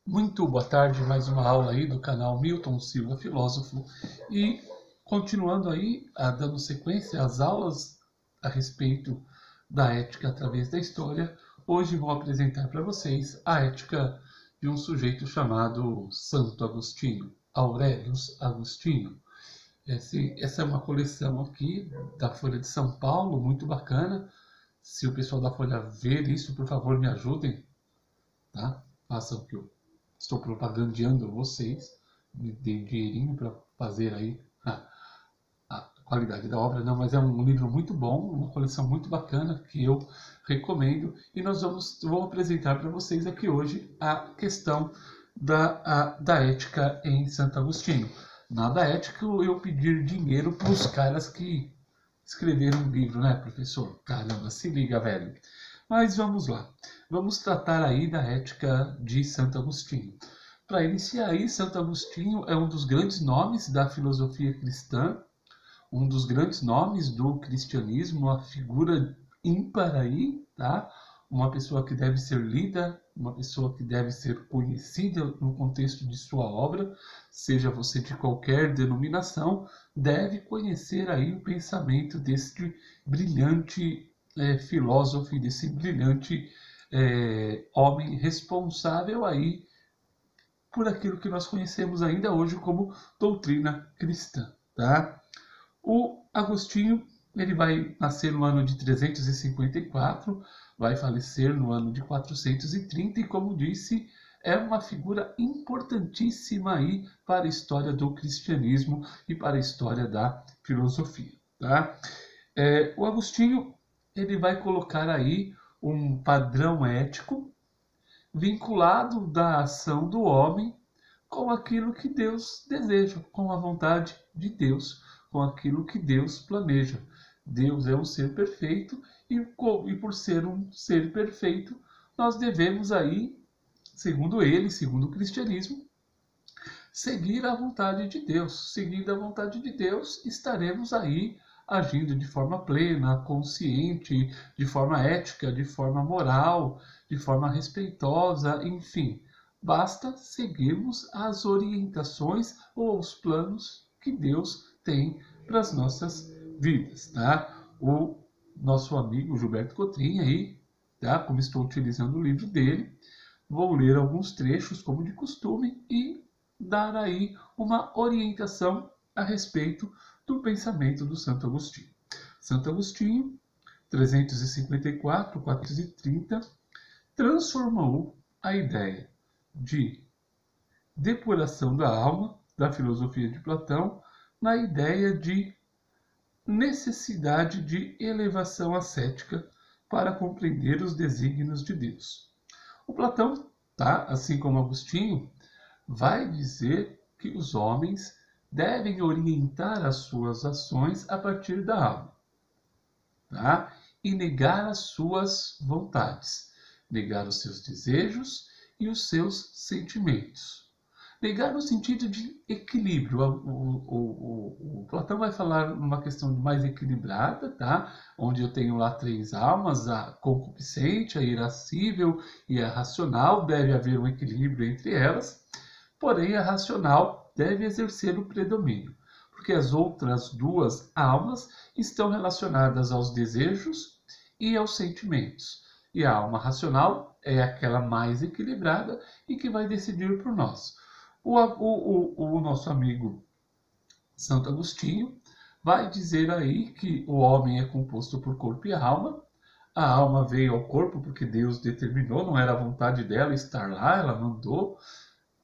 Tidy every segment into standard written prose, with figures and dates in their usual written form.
Muito boa tarde, mais uma aula aí do canal Milton Silva Filósofo e continuando aí, dando sequência às aulas a respeito da ética através da história, hoje vou apresentar para vocês a ética de um sujeito chamado Santo Agostinho, Aurelius Agostinho. Essa é uma coleção aqui da Folha de São Paulo, muito bacana. Se o pessoal da Folha ver isso, por favor, me ajudem, tá? Façam o que eu estou propagandeando vocês, me deem dinheirinho para fazer aí a qualidade da obra, não, mas é um livro muito bom, uma coleção muito bacana que eu recomendo e vou apresentar para vocês aqui hoje a questão da ética em Santo Agostinho. Nada ético eu pedir dinheiro para os caras que escreveram um livro, né, professor? Caramba, se liga, velho. Mas vamos lá. Vamos tratar aí da ética de Santo Agostinho. Para iniciar aí, Santo Agostinho é um dos grandes nomes da filosofia cristã, um dos grandes nomes do cristianismo, uma figura ímpar aí, tá? Uma pessoa que deve ser lida, uma pessoa que deve ser conhecida no contexto de sua obra, seja você de qualquer denominação, deve conhecer aí o pensamento desse brilhante filósofo, desse brilhante homem responsável aí por aquilo que nós conhecemos ainda hoje como doutrina cristã, tá? O Agostinho, ele vai nascer no ano de 354, vai falecer no ano de 430 e, como disse, é uma figura importantíssima aí para a história do cristianismo e para a história da filosofia, tá? O Agostinho, ele vai colocar aí um padrão ético vinculado da ação do homem com aquilo que Deus deseja, com a vontade de Deus, com aquilo que Deus planeja. Deus é um ser perfeito e por ser um ser perfeito, nós devemos aí, segundo ele, segundo o cristianismo, seguir a vontade de Deus. Seguindo a vontade de Deus, estaremos aí agindo de forma plena, consciente, de forma ética, de forma moral, de forma respeitosa, enfim. Basta seguirmos as orientações ou os planos que Deus tem para as nossas vidas, tá? O nosso amigo Gilberto Cotrim aí, tá? Como estou utilizando o livro dele, vou ler alguns trechos como de costume e dar aí uma orientação a respeito do pensamento do Santo Agostinho. Santo Agostinho, 354, 430, transformou a ideia de depuração da alma, da filosofia de Platão, na ideia de necessidade de elevação ascética para compreender os desígnios de Deus. O Platão, tá, assim como Agostinho, vai dizer que os homens devem orientar as suas ações a partir da alma, tá? E negar as suas vontades, negar os seus desejos e os seus sentimentos. Negar no sentido de equilíbrio. O Platão vai falar numa questão mais equilibrada, tá? Onde eu tenho lá três almas, a concupiscente, a irascível e a racional. Deve haver um equilíbrio entre elas. Porém, a racional deve exercer o predomínio, porque as outras duas almas estão relacionadas aos desejos e aos sentimentos. E a alma racional é aquela mais equilibrada e que vai decidir por nós. O nosso amigo Santo Agostinho vai dizer aí que o homem é composto por corpo e alma. A alma veio ao corpo porque Deus determinou, não era a vontade dela estar lá, ela mandou.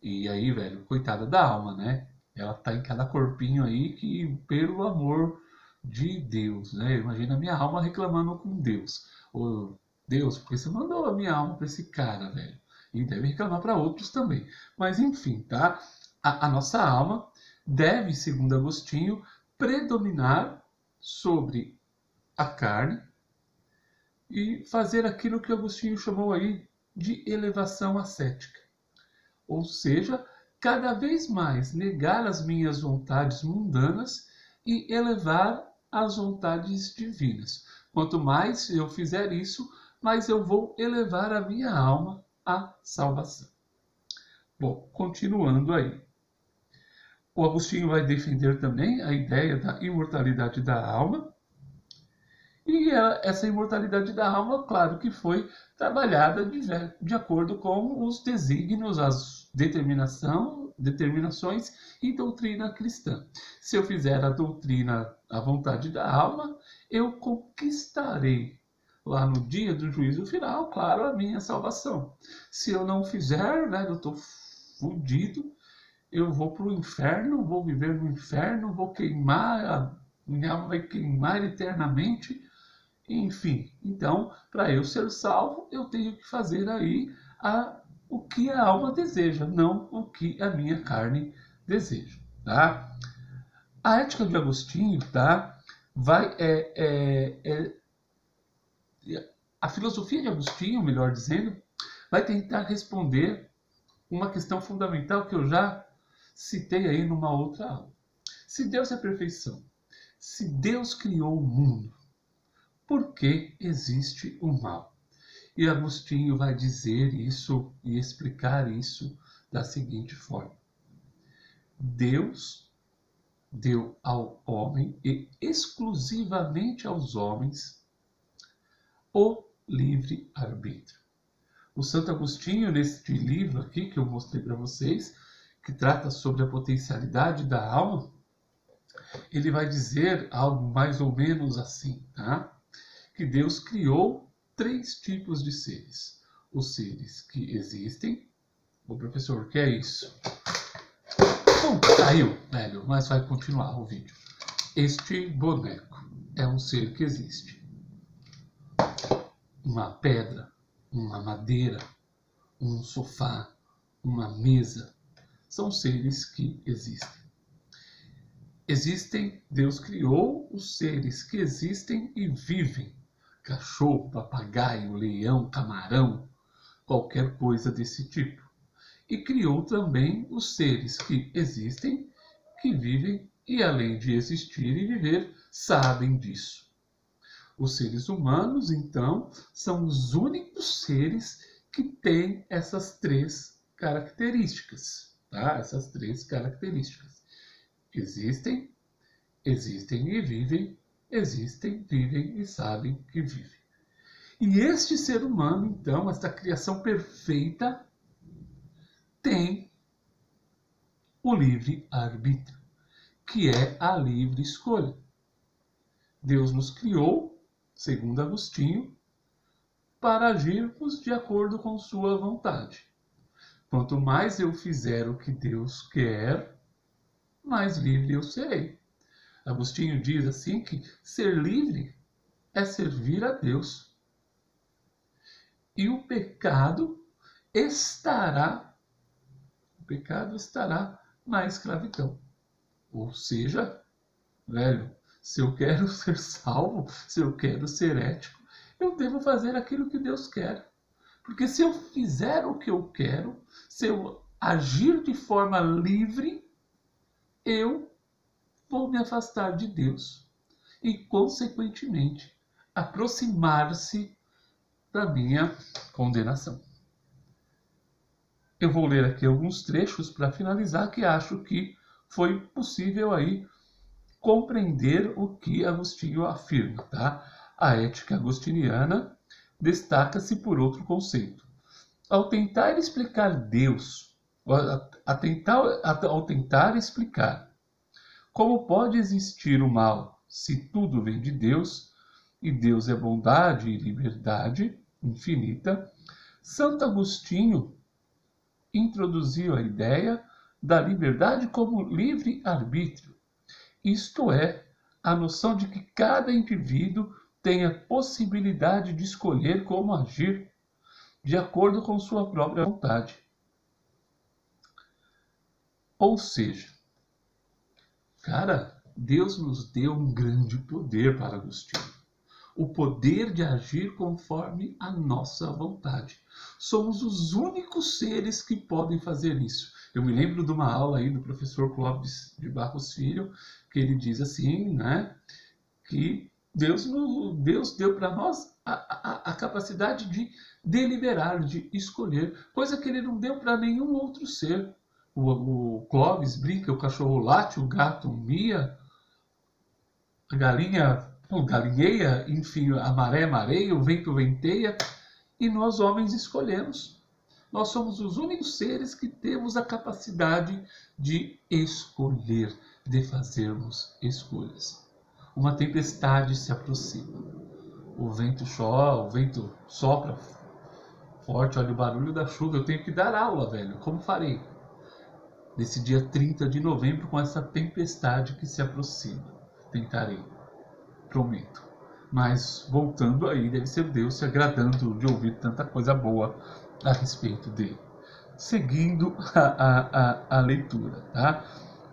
E aí, velho, coitada da alma, né? Ela tá em cada corpinho aí que, pelo amor de Deus, né? Imagina a minha alma reclamando com Deus. Ô, Deus, por que você mandou a minha alma para esse cara, velho? E deve reclamar para outros também. Mas enfim, tá? A nossa alma deve, segundo Agostinho, predominar sobre a carne e fazer aquilo que Agostinho chamou aí de elevação ascética. Ou seja, cada vez mais negar as minhas vontades mundanas e elevar as vontades divinas. Quanto mais eu fizer isso, mais eu vou elevar a minha alma à salvação. Bom, continuando aí. O Agostinho vai defender também a ideia da imortalidade da alma. E essa imortalidade da alma, claro que foi trabalhada de acordo com os desígnios, as determinações e doutrina cristã. Se eu fizer a doutrina, a vontade da alma, eu conquistarei lá no dia do juízo final, claro, a minha salvação. Se eu não fizer, né, eu estou fundido, eu vou para o inferno, vou viver no inferno, vou queimar, a minha alma vai queimar eternamente. Enfim, então, para eu ser salvo, eu tenho que fazer aí o que a alma deseja, não o que a minha carne deseja, tá? A ética de Agostinho, tá? A filosofia de Agostinho, melhor dizendo, vai tentar responder uma questão fundamental que eu já citei aí numa outra aula. Se Deus é perfeição, se Deus criou o mundo, por que existe o mal? E Agostinho vai dizer isso e explicar isso da seguinte forma. Deus deu ao homem e exclusivamente aos homens o livre-arbítrio. O Santo Agostinho, neste livro aqui que eu mostrei para vocês, que trata sobre a potencialidade da alma, ele vai dizer algo mais ou menos assim, tá? Que Deus criou 3 tipos de seres. Os seres que existem. O professor, o que é isso? Bom, caiu, velho, mas vai continuar o vídeo. Este boneco é um ser que existe. Uma pedra, uma madeira, um sofá, uma mesa, são seres que existem. Deus criou os seres que existem e vivem. Cachorro, papagaio, leão, camarão, qualquer coisa desse tipo. E criou também os seres que existem, que vivem e além de existir e viver, sabem disso. Os seres humanos, então, são os únicos seres que têm essas 3 características, tá? Essas 3 características. Existem e vivem, existem, vivem e sabem que vivem. E este ser humano, então, esta criação perfeita, tem o livre-arbítrio, que é a livre escolha. Deus nos criou, segundo Agostinho, para agirmos de acordo com sua vontade. Quanto mais eu fizer o que Deus quer, mais livre eu serei. Agostinho diz assim que ser livre é servir a Deus. E o pecado estará na escravidão. Ou seja, velho, se eu quero ser salvo, se eu quero ser ético, eu devo fazer aquilo que Deus quer. Porque se eu fizer o que eu quero, se eu agir de forma livre, eu vou me afastar de Deus e, consequentemente, aproximar-se da minha condenação. Eu vou ler aqui alguns trechos para finalizar, que acho que foi possível aí compreender o que Agostinho afirma, tá? A ética agostiniana destaca-se por outro conceito. Ao tentar explicar Deus, ao tentar explicar como pode existir o mal se tudo vem de Deus, e Deus é bondade e liberdade infinita, Santo Agostinho introduziu a ideia da liberdade como livre-arbítrio, isto é, a noção de que cada indivíduo tem a possibilidade de escolher como agir de acordo com sua própria vontade. Ou seja, cara, Deus nos deu um grande poder para Agostinho. O poder de agir conforme a nossa vontade. Somos os únicos seres que podem fazer isso. Eu me lembro de uma aula aí do professor Clóvis de Barros Filho, que ele diz assim, né, que Deus deu para nós a capacidade de deliberar, de escolher, coisa que ele não deu para nenhum outro ser. O Clóvis brinca, o cachorro late, o gato mia, a galinha galinheia, enfim, a maré mareia, o vento venteia, e nós homens escolhemos. Nós somos os únicos seres que temos a capacidade de escolher, de fazermos escolhas. Uma tempestade se aproxima. O vento sopra forte, olha o barulho da chuva. Eu tenho que dar aula, velho. Como farei? Nesse dia 30 de novembro, com essa tempestade que se aproxima. Tentarei. Prometo. Mas voltando aí, deve ser Deus se agradando de ouvir tanta coisa boa a respeito dele. Seguindo a leitura, tá?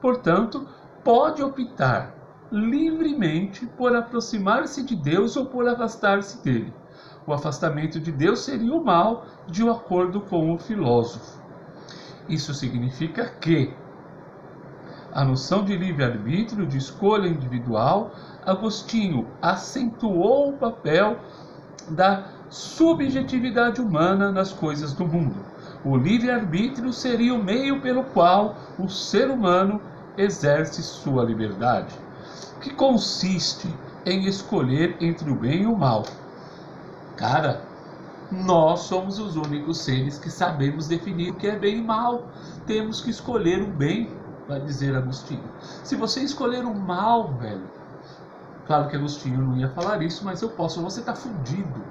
Portanto, pode optar livremente por aproximar-se de Deus ou por afastar-se dele. O afastamento de Deus seria o mal, de acordo com o filósofo. Isso significa que a noção de livre-arbítrio, de escolha individual, Agostinho acentuou o papel da subjetividade humana nas coisas do mundo. O livre-arbítrio seria o meio pelo qual o ser humano exerce sua liberdade, que consiste em escolher entre o bem e o mal. Cara, nós somos os únicos seres que sabemos definir o que é bem e mal. Temos que escolher o bem, vai dizer Agostinho. Se você escolher o mal, velho, claro que Agostinho não ia falar isso, mas eu posso, você está fudido.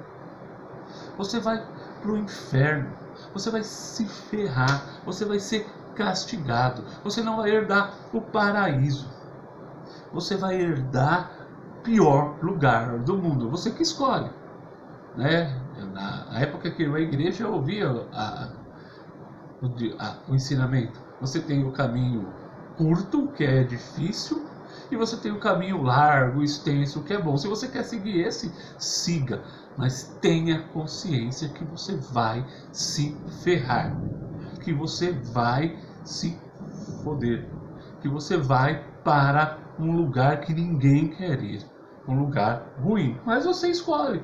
Você vai pro inferno, você vai se ferrar, você vai ser castigado, você não vai herdar o paraíso, você vai herdar o pior lugar do mundo, você que escolhe, né? Na época que eu ia à igreja, eu ouvia o ensinamento. Você tem o caminho curto, que é difícil, e você tem o caminho largo, extenso, que é bom. Se você quer seguir esse, siga, mas tenha consciência que você vai se ferrar, que você vai se foder, que você vai para um lugar que ninguém quer ir, um lugar ruim. Mas você escolhe.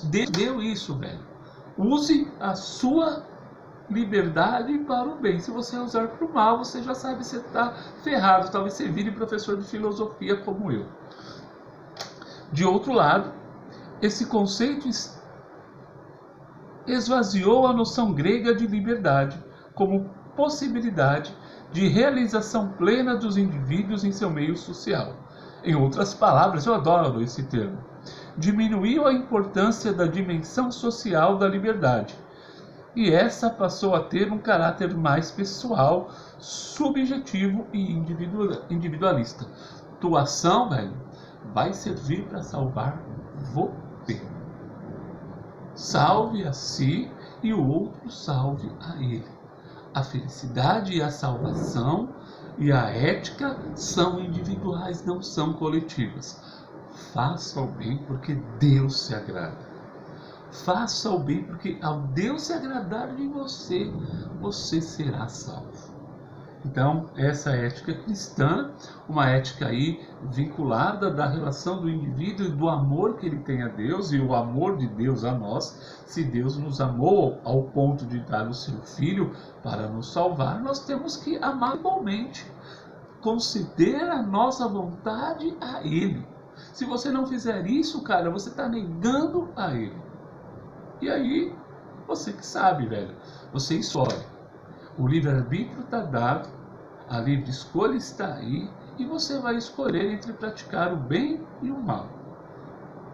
Deus deu isso, velho. Use a sua liberdade para o bem. Se você usar para o mal, você já sabe, você está ferrado. Talvez você vire professor de filosofia como eu. De outro lado, esse conceito esvaziou a noção grega de liberdade como possibilidade de realização plena dos indivíduos em seu meio social. Em outras palavras, eu adoro esse termo, diminuiu a importância da dimensão social da liberdade, e essa passou a ter um caráter mais pessoal, subjetivo e individualista. Tua ação, velho, vai servir para salvar você. Salve a si e o outro salve a ele. A felicidade e a salvação e a ética são individuais, não são coletivas. Faça o bem porque Deus se agrada. Faça o bem porque ao Deus se agradar de você, você será salvo. Então, essa ética cristã, uma ética aí vinculada da relação do indivíduo e do amor que ele tem a Deus e o amor de Deus a nós. Se Deus nos amou ao ponto de dar o seu Filho para nos salvar, nós temos que amar igualmente, conceder a nossa vontade a Ele. Se você não fizer isso, cara, você está negando a Ele. E aí, você que sabe, velho, você escolhe. O livre-arbítrio está dado, a livre escolha está aí, e você vai escolher entre praticar o bem e o mal.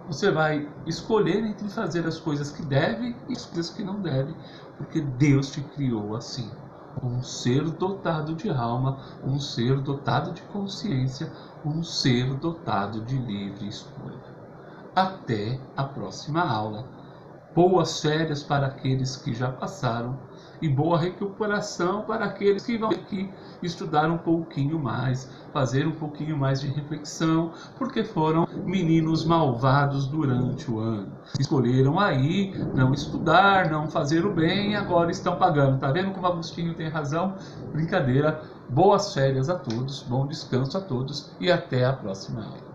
Você vai escolher entre fazer as coisas que deve e as coisas que não deve, porque Deus te criou assim. Um ser dotado de alma, um ser dotado de consciência, um ser dotado de livre escolha. Até a próxima aula. Boas férias para aqueles que já passaram e boa recuperação para aqueles que vão aqui estudar um pouquinho mais, fazer um pouquinho mais de reflexão, porque foram meninos malvados durante o ano. Escolheram aí não estudar, não fazer o bem e agora estão pagando. Tá vendo como Agostinho tem razão? Brincadeira. Boas férias a todos, bom descanso a todos e até a próxima aula.